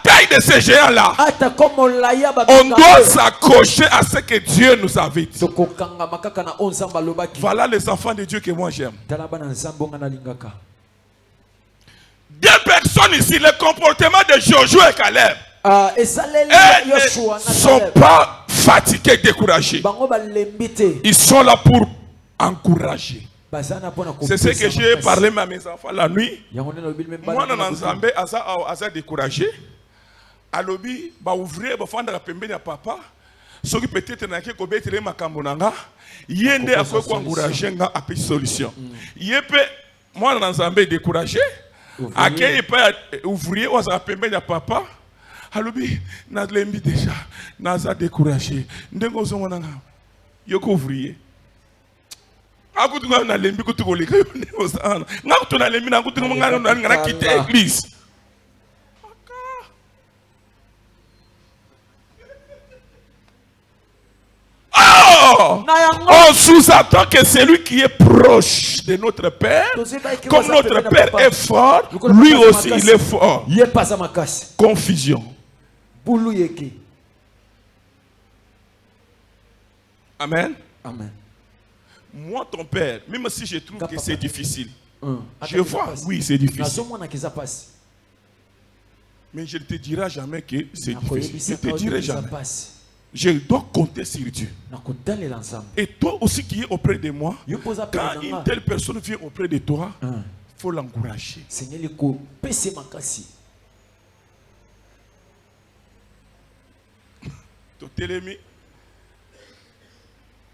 taille de ces géants-là, on doit s'accrocher à ce que Dieu nous a dit. Voilà les enfants de Dieu que moi j'aime. Deux personnes ici, le comportement de Josué et Caleb, ils ne sont pas fatigués, découragés. Ils sont là pour encourager. C'est ce que j'ai parlé à mes enfants la nuit. Moi, je suis découragé. Alobi, ba ouvrier, ba fanda pembeni ya papa. Soki peut-être na ke ko betere makambo nanga. Yende afo ko encourager nga apesi solution. Yepe moi na Nzambe découragé. Akei pa ouvrier wa za pembeni ya papa. Alobi na lembi déjà. Na za découragé. Ndengo zongo nanga. Yoko ouvrier. Akutunga na lembi kutukoleka yo ndengo sana. Ngakutu na lembi na kutunga ngana quitter l'église. On sous-attend que celui qui est proche de notre Père, comme notre Père est fort, lui aussi il est fort. Confusion. Amen. Amen. Moi, ton Père, même si je trouve que c'est difficile, je vois, oui, c'est difficile. Mais je ne te dirai jamais que c'est difficile. Je ne te dirai jamais. Je dois compter sur Dieu. Et toi aussi qui es auprès de moi, quand une telle personne vient auprès de toi, il faut l'encourager.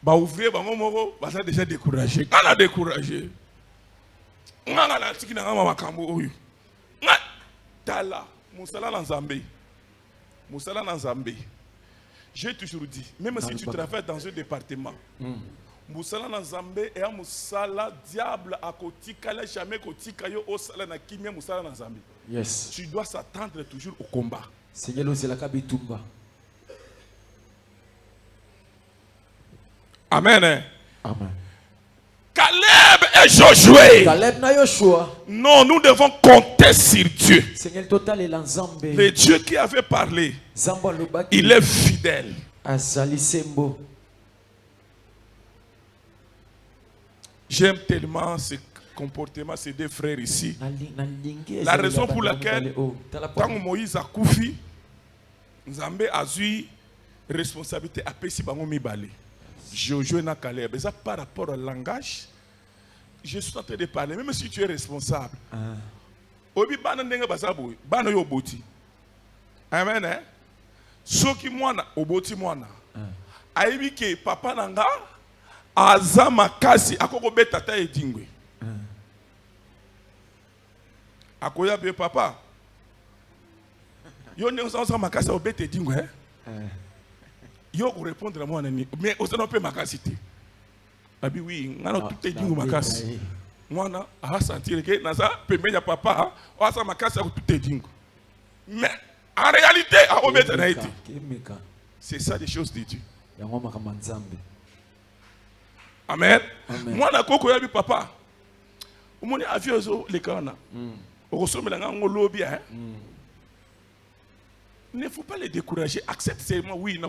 Bah ouvrier, bah mon ça déjà découragé. On a découragé. On a la tiki na ngama makambo oyu. Tala, musala na Nzambe. Musala na Nzambe. J'ai toujours dit, même si tu travailles dans un département, Moussala Nzambe et un Moussala diable à kotika la jamais kotika yo osala na kimia Moussala Nzambe. Yes. Tu dois s'attendre toujours au combat. Seigneur nous c'est la kabitumba. Amen. Amen. Caleb et Josué. Caleb na Joshua. Non, nous devons compter sur Dieu. Seigneur total et l'Nzambe. Le Dieu qui avait parlé, il est fidèle. J'aime tellement ce comportement, ces deux frères ici. La raison pour laquelle, quand Moïse a koufi, Nzambe a eu responsabilité à Pessi Bango Mibale. Josué na Caleb. Ça par rapport au langage, je suis en train de parler, même si tu es responsable. Obi bana ndenga basabu, bana yo boti. Amen. Soki mwana oboti mwana. Aibi ke papa nanga azama kasi akoko beta ta edingwe. Akoya be papa. Yo ne usa makasi obeta edingwe. Yo ko répondre à moi mais on ne peut makasi te. Abi oui, ngana tout edingwe makasi. Mwana a sentir que naza pembenya papa o asa makasi ko tout edingwe. Mais en réalité, c'est ça des choses de Dieu. Amen. Moi, je suis papa. Je suis avion les canards. Il ne faut pas les décourager. Accepte seulement, oui,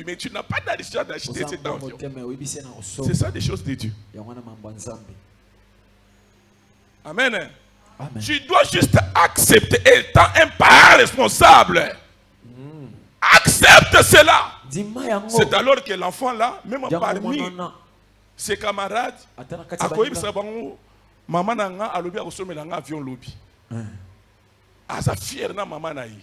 mais tu n'as pas d'argent d'acheter cet avion. C'est ça des choses de Dieu. Amen. Amen. Tu dois juste accepter, étant un parent responsable. Accepte cela. C'est alors que l'enfant là, même parmi ses camarades, maman nanga alobi akosomela nanga avion lobi. Asa fier na maman na yi.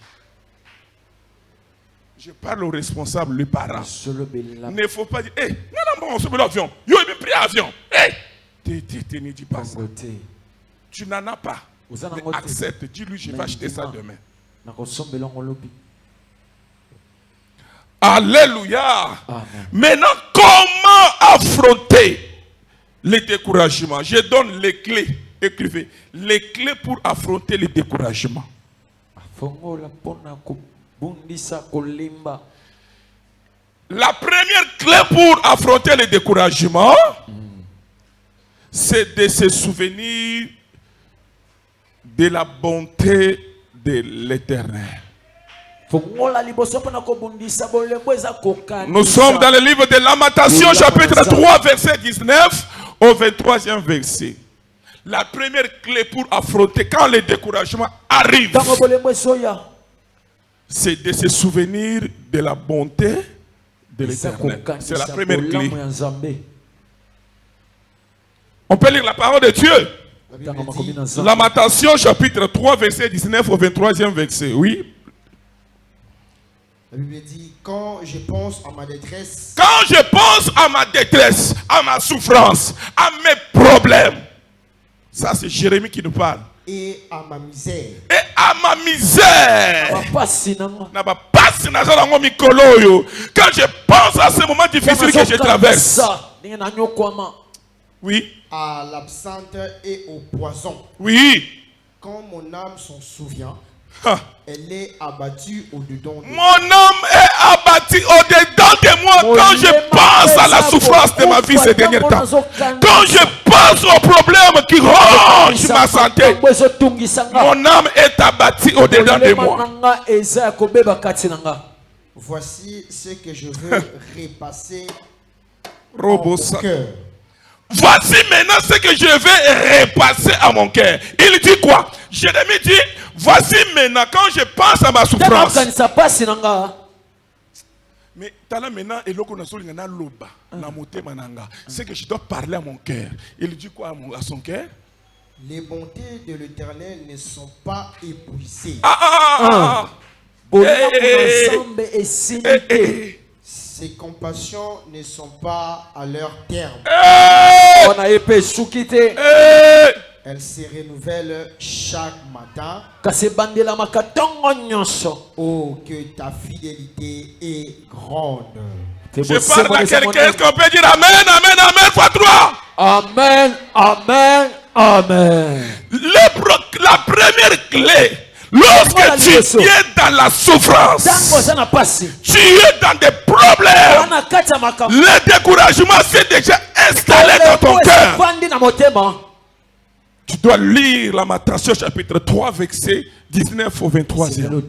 Je parle au responsable, le parent. Il ne faut pas dire, hé, non, on se met l'avion. Yo, il m'a pris l'avion. Hé, ne dis pas ça. Tu n'en as pas. Mais accepte, dis-lui, je vais acheter ça demain. Alléluia. Amen. Maintenant, comment affronter les découragements? Je donne les clés. Écrivez. Les clés pour affronter les découragements. La première clé pour affronter les découragements, c'est de se souvenir de la bonté de l'Éternel. Nous sommes dans le livre de Lamentation, chapitre 3, verset 19 au 23e verset. La première clé pour affronter quand le découragement arrive, c'est de se souvenir de la bonté de l'Éternel. C'est la première clé. On peut lire la parole de Dieu. Lamentation, chapitre 3, verset 19 au 23e verset. Oui. La Bible dit, quand je pense à ma détresse, à ma souffrance, à mes problèmes, ça c'est Jérémie qui nous parle. Et à ma misère. Quand je pense à ces moments difficiles que je traverse. Oui. À l'absinthe et au poison. Oui. Quand mon âme s'en souvient, elle est abattue au-dedans de moi. Mon âme est abattue au-dedans de moi quand je pense à la souffrance de ma vie ces derniers temps. Quand je pense aux problèmes qui rongent ma santé, mon âme est abattue au-dedans de moi. Voici ce que je veux repasser en mon cœur. Voici maintenant ce que je vais repasser à mon cœur. Il dit quoi? Jérémie dit, voici maintenant quand je pense à ma souffrance. Mais maintenant, c'est que je dois parler à mon cœur. Il dit quoi à son cœur? Les bontés de l'Éternel ne sont pas épuisées. Ses compassions ne sont pas à leur terme. Elles se renouvellent chaque matin. Oh, que ta fidélité est grande. Je parle à quelqu'un, est-ce qu'on peut dire Amen, Amen, Amen, fois 3? Amen, Amen, Amen. La première clé, lorsque tu es dans la souffrance, tu es dans des problèmes, le découragement s'est déjà installé dans ton cœur. Tu dois lire Lamentation chapitre 3 verset 19 au 23e.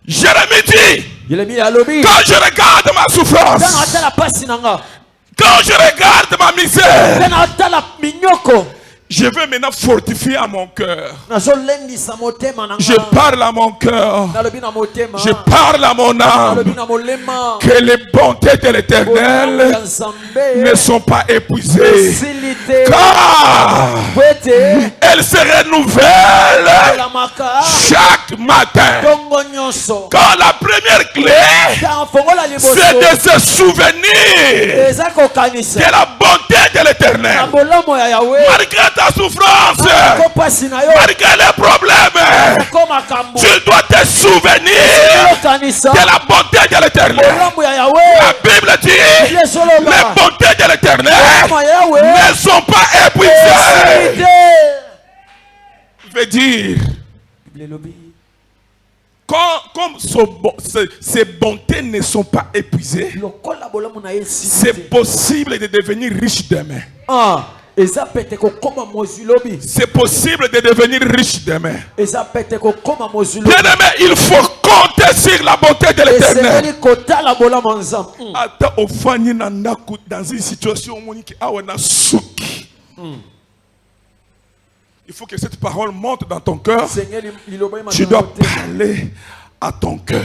Jérémie dit, quand je regarde ma souffrance, quand je regarde ma misère, je veux maintenant fortifier à mon cœur. Je parle à mon cœur. Je parle à mon âme. Que les bontés de l'Éternel ne sont pas épuisées. Car elles se renouvellent chaque matin. Quand la première clé, c'est de se souvenir de la bonté de l'Éternel. Malgré ta souffrance, malgré les problèmes, tu dois te souvenir de la bonté de l'Éternel. La Bible dit, les bontés de l'Éternel ne sont pas épuisées. Veut dire, comme ces bontés ne sont pas épuisées, c'est possible de devenir riche demain. C'est possible de devenir riche demain. Bien-aimé, il faut compter sur la bonté de l'Éternel. Dans une situation où il faut que cette parole monte dans ton cœur. Tu dois parler à ton cœur.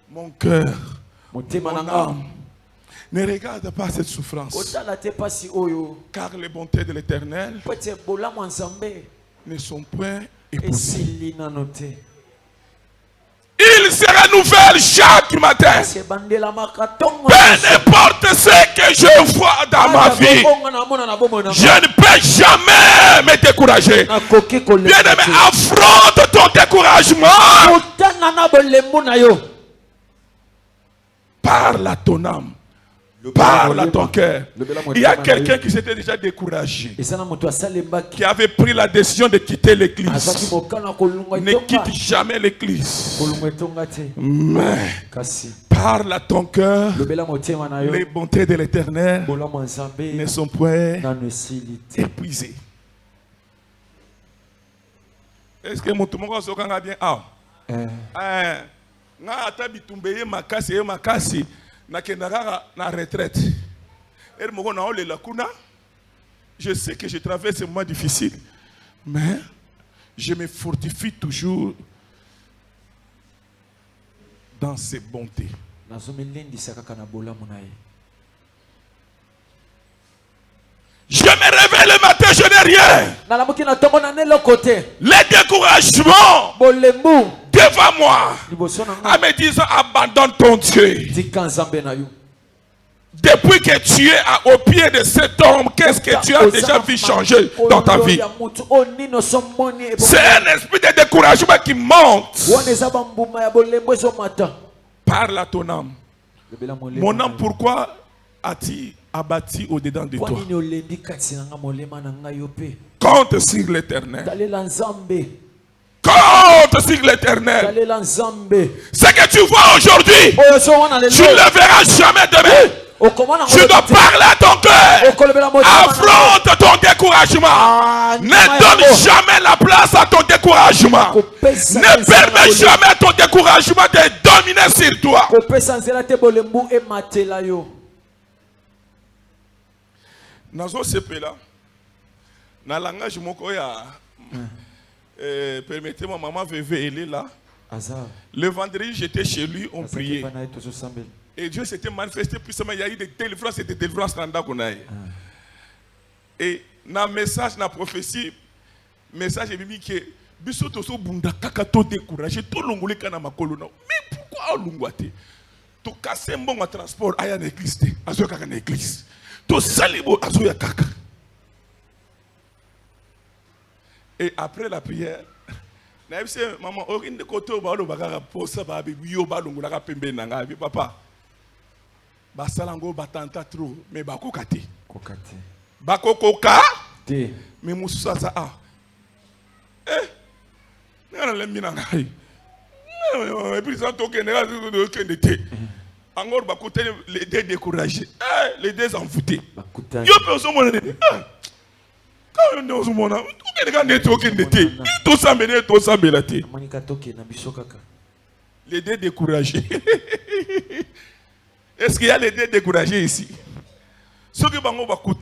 Mon cœur, mon âme, ne regarde pas cette souffrance. Car les bontés de l'Éternel ne sont point épuisées. Il se renouvelle chaque matin. Peu importe ce que je vois dans ma vie, je ne peux jamais me décourager. Bien-aimé, affronte ton découragement. Parle à ton âme. Parle à ton cœur. Il y a quelqu'un qui s'était déjà découragé, qui avait pris la décision de quitter l'église. Ne quitte jamais l'église. Mais parle à ton cœur. Les bontés de l'Éternel ne sont point épuisées. Est-ce que mon tomo so kanga bien ah? Nga ata bitumbeye makasi na kendaka na retraite. Er moko na ole la kuna. Je sais que je traverse un moment difficile, mais je me fortifie toujours dans ses bontés. Je me réveille le matin, je n'ai rien. Les découragements devant moi en me disant abandonne ton Dieu. Depuis que tu es au pied de cet homme, qu'est-ce que tu as déjà vu changer dans ta vie? C'est un esprit de découragement qui monte. Parle à ton âme. Mon âme, pourquoi as-tu abattu au-dedans de toi? Compte sur l'Éternel. Compte sur l'Éternel. Ce que tu vois aujourd'hui, tu ne le verras jamais demain. Tu dois parler à ton cœur. Affronte ton découragement. Ne donne jamais la place à ton découragement. Ne permets jamais à ton découragement de dominer sur toi. Nazo sepela. Na langage moko ya. Permettez-moi, maman Vévé, elle est là. Le vendredi, j'étais chez lui, on priait. Et Dieu s'était manifesté puissamment. Il y a eu des délivrances et des délivrances. Et dans le message, dans la prophétie, message est mis que biso toso bunda kaka to découragé to longolé kana makolo na. Mais pourquoi longwate? To casser un bon transport aya na église te. Azo kaka na église. To salibo azo ya kaka. Et après la prière, na dit maman orine koto ba lo bakaka posa ba bi yo ba longola ka pembe na nga bi papa. Basalango batanta trop mais bakokate. Kokate. Bakokoka te. Mais mususa sa a. Ngana lembi na ngai. Et puis ça toke na de kendete. Encore bakote les deux découragés. Les deux envoûtés. Yo pe so mona. Quand on est au monde, on est les deux découragés. Est-ce qu'il y a les deux découragés ici? Ceux qui vont au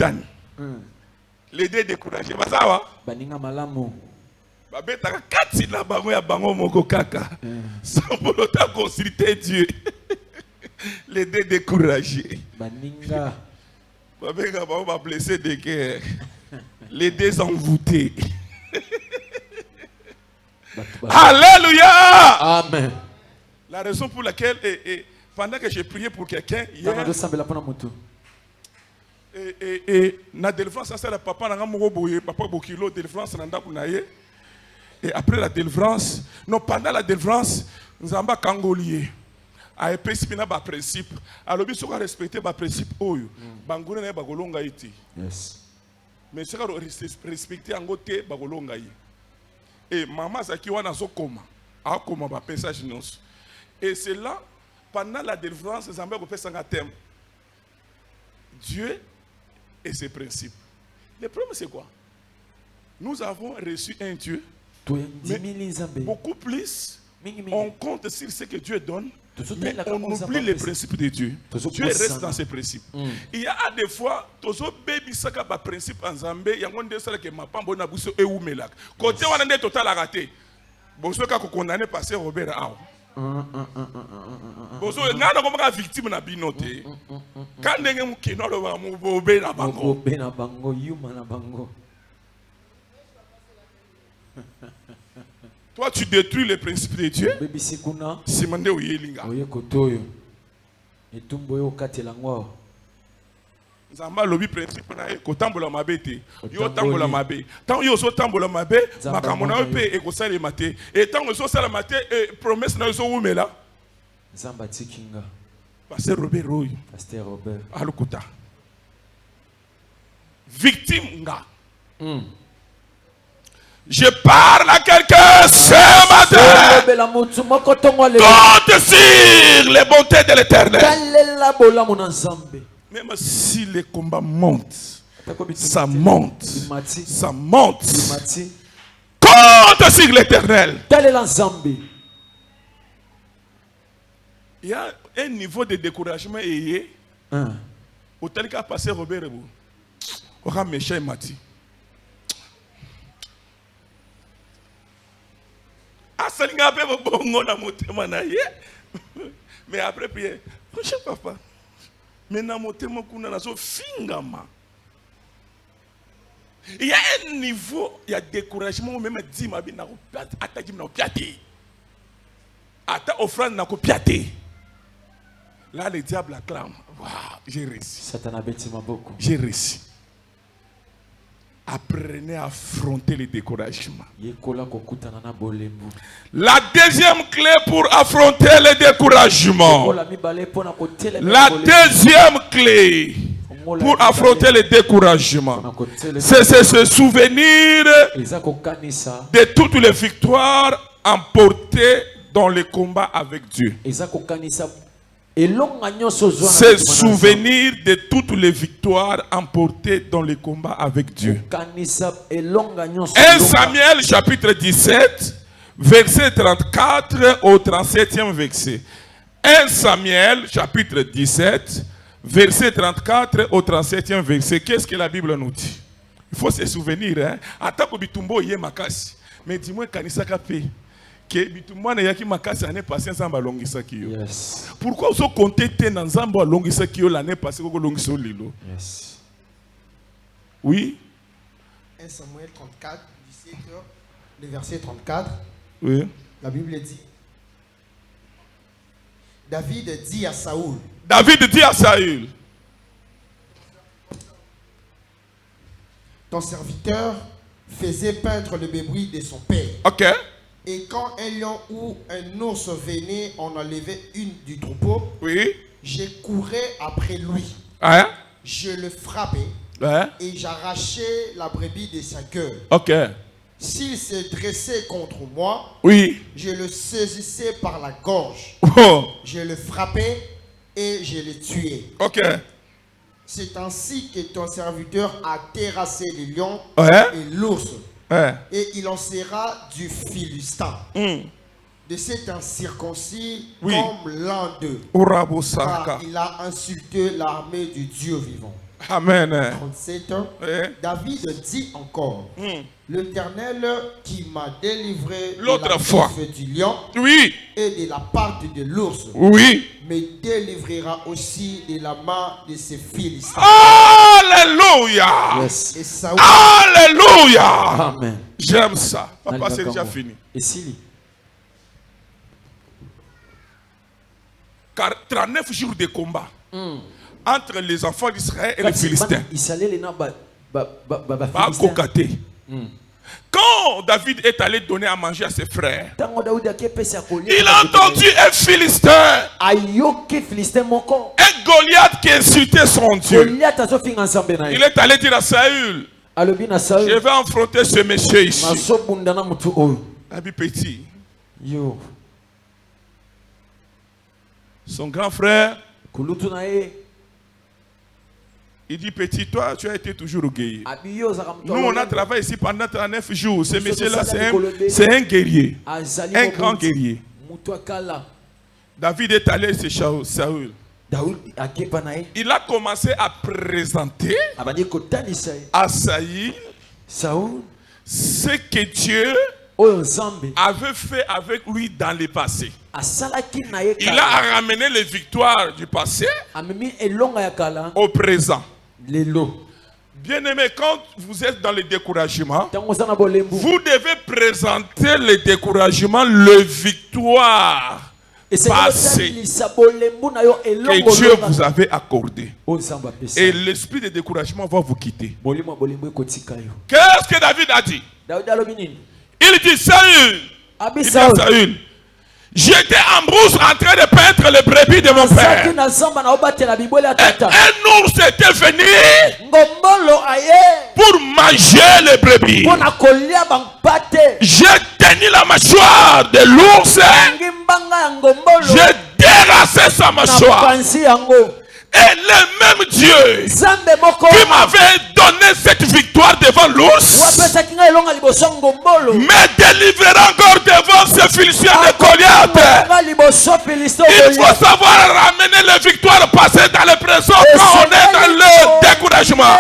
les deux découragés. Ça va? Sans pour autant consulter Dieu. Les deux découragés. On va blesser des guerres. Les deux envoûtés. Alléluia. Amen. La raison pour laquelle, pendant que j'ai prié pour quelqu'un, hier, et na délivrance, ça c'est le papa Bokilo, délivrance, et après la délivrance, non, pendant la délivrance, nous avons Kangolier. A principe na ba principe. Alors bi soka respecter ba principe oyo. Banguna na bagolonga iti. Yes. Mais soka respecter angote bagolonga yi. Et maman zaki wana zokoma. A koma ba message nyonso. Et c'est là pendant la délivrance Zambé ko pesa thème. Dieu et ses principes. Le problème c'est quoi? Nous avons reçu un Dieu. Mais beaucoup plus on compte sur ce que Dieu donne. Mais on oublie les principes de Dieu. Dieu reste dans ses principes. Il y a des fois, tozo baby saka ba principe en Zambé, ya ngonde sala ke mapambo na buso eumelak. Côté wana nde total raté. Boso ka ko condamner passer Robert Aw. Boso ngana ko maka victime na binote. Quand ndenge mukino lo ba mu bobe na bango. Bobe na bango, yuma na bango. Toi, tu détruis les principes de Dieu. C'est mandé au Yelinga. Zamba lobi principe na ko tambola mabete. Yo tambola mabe. Tant yo so tambola mabe, makamona pe e ko sala maté. Et tant so sala maté promesse na so wumela. Zamba tikinga. Pasteur Robert Roy. Pasteur Robert. Alukuta. Victime nga. Je parle à quelqu'un ce matin. Compte sur les bontés de l'Éternel. Même si les combats montent, ça monte, ça monte. Compte sur l'Éternel. Il y a un niveau de découragement et au tel qu'a passé Robert Rebou. On a méchant Mati. Mais après prier, je papa. Mais na motema kuna na so fingama. Il y a un niveau, il y a découragement même dit ma bien na ko attaque na ko piaté. Ata offrande na ko piaté. Là le diable acclame. Waouh, j'ai réussi. Satan a bêti beaucoup. J'ai réussi. Apprenez à affronter les découragements. La deuxième clé pour affronter les découragements. La deuxième clé pour affronter les découragements, c'est se souvenir de toutes les victoires emportées dans le combat avec Dieu. Se souvenir de toutes les victoires emportées dans le combat avec Dieu. 1 Samuel chapitre 17, verset 34 au 37e verset. 1 Samuel chapitre 17, verset 34 au 37e verset. Qu'est-ce que la Bible nous dit? Il faut se souvenir. Attends bitumbo yé makasi. Mais dis-moi kanisa kapé. Yes. Pourquoi vous comptez dans Zambo à Longisakio l'année passée au Longiso Lilo? Yes. Oui. 1 Samuel 34, 17, le verset 34. Oui. La Bible dit. David dit à Saoul. David dit à Saül. Ton serviteur faisait peindre le bébé de son père. Ok. Et quand un lion ou un ours venait en enlever une du troupeau, oui, je courais après lui. Hein? Je le frappais et j'arrachais la brebis de sa gueule. Ok. S'il se dressait contre moi, oui, je le saisissais par la gorge. Oh. Je le frappais et je le tuais. Ok. C'est ainsi que ton serviteur a terrassé le lion et l'ours. Et il en sera du Philistin, de cet incirconcis comme l'un d'eux, car il a insulté l'armée du Dieu vivant. Amen. 37 ans. David dit encore, l'Éternel qui m'a délivré l'autre fois du lion et de la part de l'ours, me délivrera aussi de la main de ces Philistins. Alléluia. Yes. Et Saoul, alléluia. Amen. J'aime ça. Papa, c'est déjà fini. Et si? Car 39 jours de combat entre les enfants d'Israël et les Philistins. Quand David est allé donner à manger à ses frères, il a entendu un Philistin, un Goliath qui insultait son Dieu. Il est allé dire à Saül, je vais affronter ce monsieur ici. Abi petit. Son grand frère, il dit, petit, toi, tu as été toujours guerrier. Nous, on a travaillé ici pendant 39 jours. Ce monsieur-là, c'est un guerrier. Un grand guerrier. David est allé chez Saül. Il a commencé à présenter à Saül ce que Dieu avait fait avec lui dans le passé. Il a ramené les victoires du passé au présent. Bien-aimé, quand vous êtes dans le découragement, vous devez présenter le découragement, les victoires passées que Dieu vous avait accordées. Et l'esprit de découragement va vous quitter. Qu'est-ce que David a dit? Il dit, Saül, j'étais en brousse en train de peindre les brebis de mon père. Un ours était venu pour manger les brebis. J'ai tenu la mâchoire de l'ours. J'ai dérassé sa mâchoire. Et le même Dieu qui m'avait donné cette victoire devant l'ours me délivrera encore devant ce Philistin de Goliath. Il faut savoir ramener les victoires passées dans le présent quand on est dans le découragement.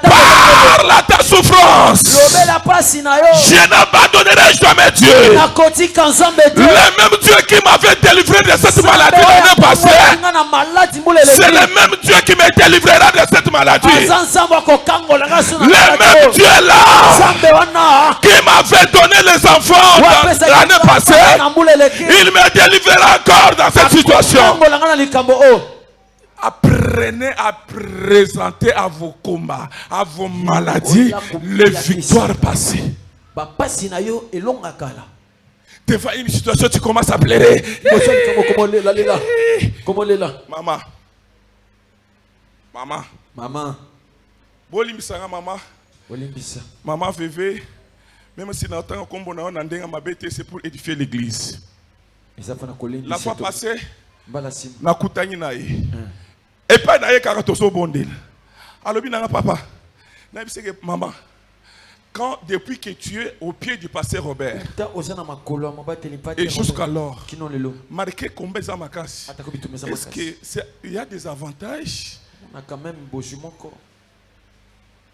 Parle à ta souffrance. Je n'abandonnerai jamais Dieu. Le même Dieu qui m'avait délivré de cette maladie l'année passée, c'est le même Dieu qui me délivrera de cette maladie. Le même Dieu là qui m'avait donné les enfants l'année passée, il me délivrera encore dans cette situation. Apprenez à présenter à vos combats, à vos maladies, les victoires passées. Devant une situation, tu commences à pleurer. Maman. Maman. Maman. Maman. Maman Vévé. Même si c'est pour édifier l'église. La fois passée, et pas d'ailleurs caratoso bondel. Alors bien papa, maman. Quand depuis que tu es au pied du pasteur Robert et jusqu'alors, marqué combien de makas, est-ce qu'il y a des avantages?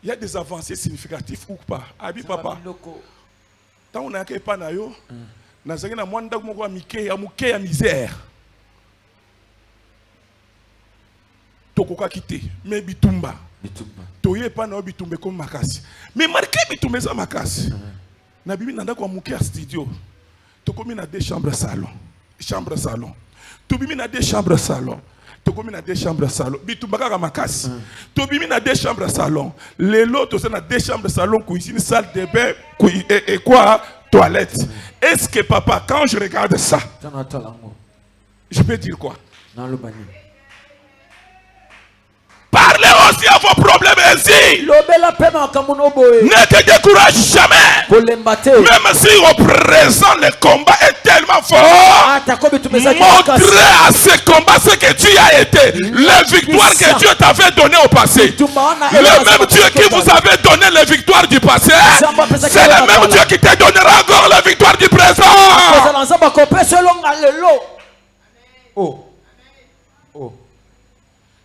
Il y a des avancées significatives ou pas? Abi papa, tant on a qu'un panayo, nazaki na mwanda kumoko ya misère. Tokoka kite, mais bitumba. Toye pas na bitumbe comme makasi. Mais marqué bitumbe za makasi. Na bibi nanda kwa muke a studio. Tokomi na deux chambres salon. Chambre salon. Tobimi na deux chambres salon. Tokomi na deux chambres salon. Bitumba kaka makasi. Tobimi na deux chambres salon. Lelo to na deux chambres salon, cuisine, salle de bain, et quoi? Toilette. Est-ce que papa, quand je regarde ça, je peux dire quoi? Parlez aussi à vos problèmes ainsi. Ne te décourage jamais. Même si au présent le combat est tellement fort, montrez à ce combat ce que tu as été. Les victoires que Dieu t'avait données au passé. Le même Dieu qui vous avait donné les victoires du passé, c'est le même Dieu qui te donnera encore les victoires du présent.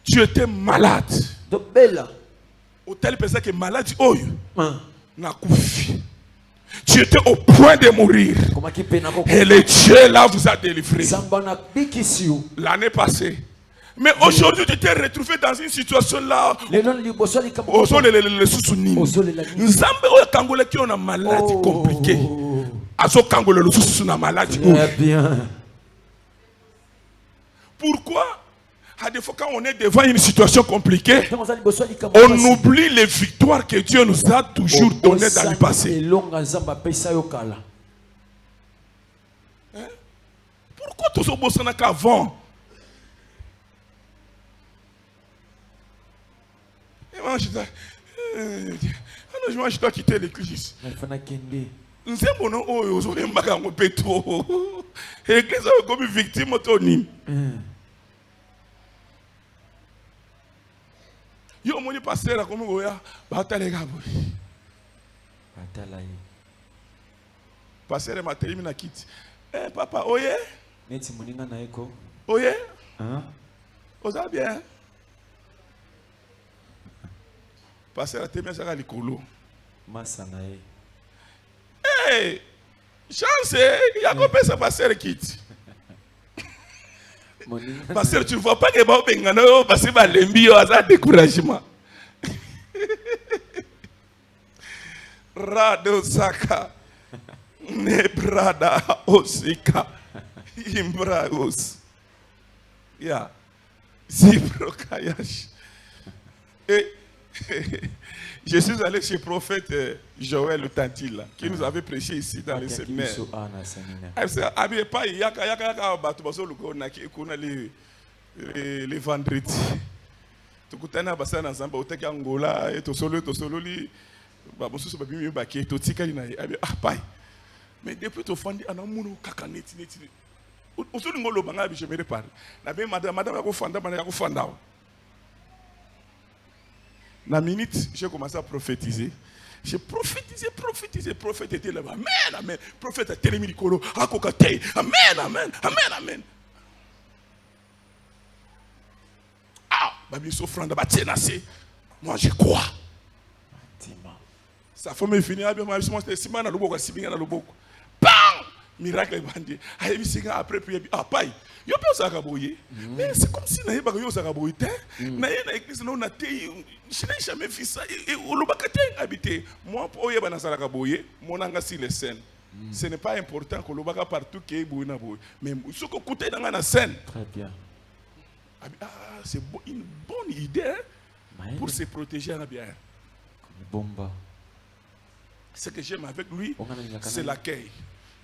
Tu étais malade. Au tel personne que malade, tu étais au point de mourir. Et le Dieu là vous a délivré l'année passée. Mais aujourd'hui, tu t'es retrouvé dans une situation là. Les sous-sounis. Nous avons une maladie compliquée. Pourquoi? Des fois, quand on est devant une situation compliquée, on oublie les victoires que Dieu nous a toujours données dans le passé. Hein? Pourquoi tout ce beau qu'avant? Je dois quitter l'église. Nous sommes comme victime autonome. Yo moni pasteur a comme oya batale gabo. Batala yi. Pasteur m'a terminé na kit. Eh papa, oye? Neti moninga na eko. Oye? Hein? Oza bien. Pasteur a terminé ça likolo. Masa na ye. Eh! Chance, il a coupé sa pasteur kit. Parce que tu ne vois pas que Bengano parce que l'embi a découragement. Rado Saka Nebrada Osika Imbragos. Ya Zibrokayash. Et je suis allé chez le prophète Joël le Tantil qui nous avait prêché ici dans le séminaire. Les vendredis. Mais depuis que tu fais Je me parle. Madame, la minute, j'ai commencé à prophétiser. J'ai prophétisé. Prophète était là-bas. Amen, amen. Prophète a télé Mikolo. Amen, amen, amen. Ah, Babi s'offrant de bâtir. Moi, je crois. Sa femme est finie. Bam! Miracle bandi. Aïe, c'est après prière. Ah, paille. Yo pe osakaboye. Mais c'est comme si na yeba yo osakaboye te. Na ye na église na te. Je n'ai jamais vu ça. Et olobakate habité. Moi pour yeba na salakaboye, mon anga si les scènes. Ce n'est pas important que olobaka partout que boye na boye. Mais ce que côté dans la scène. Très bien. Ah, c'est une bonne idée pour se protéger à bien. Bomba. Ce que j'aime avec lui, c'est l'accueil.